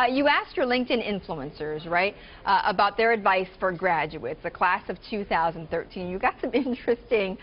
You asked your LinkedIn influencers, right, about their advice for graduates, the class of 2013. You got some interesting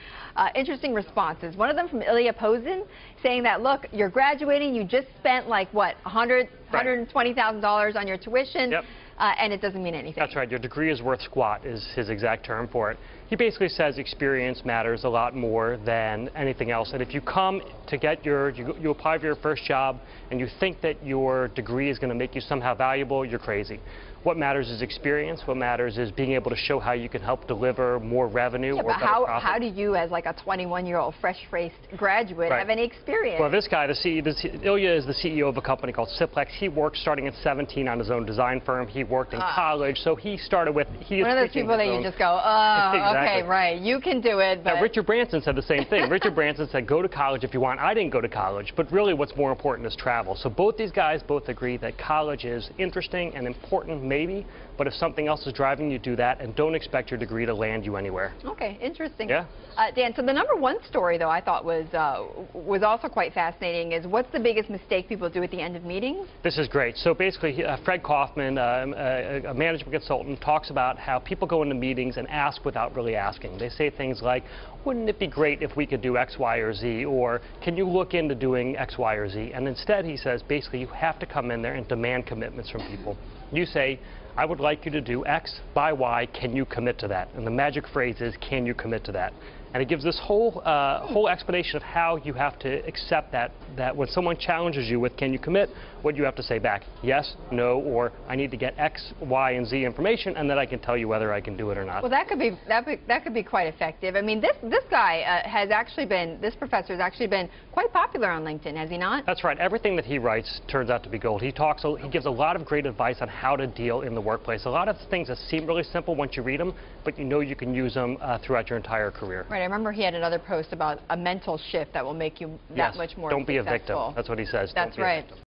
responses. One of them from Ilya Pozin saying that, look, you're graduating, you just spent like, what, $120,000 on your tuition. Yep. And it doesn't mean anything. That's right. Your degree is worth squat is his exact term for it. He basically says experience matters a lot more than anything else. And if you come to get you apply for your first job and you think that your degree is going to make you somehow valuable, you're crazy. What matters is experience. What matters is being able to show how you can help deliver more revenue or better profit. How do you, as like a 21-year-old fresh-faced graduate, have any experience? Well, this guy, Ilya is the CEO of a company called Simplex. He worked starting at 17 on his own design firm. He worked in college, so he started with... One of those people that you just go, oh, exactly. Okay, right, you can do it, but... Now, Richard Branson said the same thing. Richard Branson said, go to college if you want. I didn't go to college, but really what's more important is travel. So both these guys both agree that college is interesting and important, maybe, but if something else is driving you, do that, and don't expect your degree to land you anywhere. Okay, interesting. Yeah. Dan, so the #1 story, though, I thought was also quite fascinating, is what's the biggest mistake people do at the end of meetings? This is great. So basically, Fred Kaufman, a management consultant, talks about how people go into meetings and ask without really asking. They say things like, wouldn't it be great if we could do X, Y, or Z, or can you look into doing X, Y, or Z? And instead, he says, basically, you have to come in there and demand commitments from people. You say, I would like you to do X by Y, can you commit to that? And the magic phrase is, can you commit to that? And it gives this whole explanation of how you have to accept that when someone challenges you with, can you commit, what you have to say back, yes, no, or I need to get X, Y, and Z information, and then I can tell you whether I can do it or not. Well, that could be quite effective. I mean, this guy this professor has actually been quite popular on LinkedIn, has he not? That's right. Everything that he writes turns out to be gold. He gives a lot of great advice on how to deal in the workplace. A lot of things that seem really simple once you read them, but you know you can use them throughout your entire career. Right. I remember he had another post about a mental shift that will make you that much more successful. Don't be a victim. That's what he says. That's right.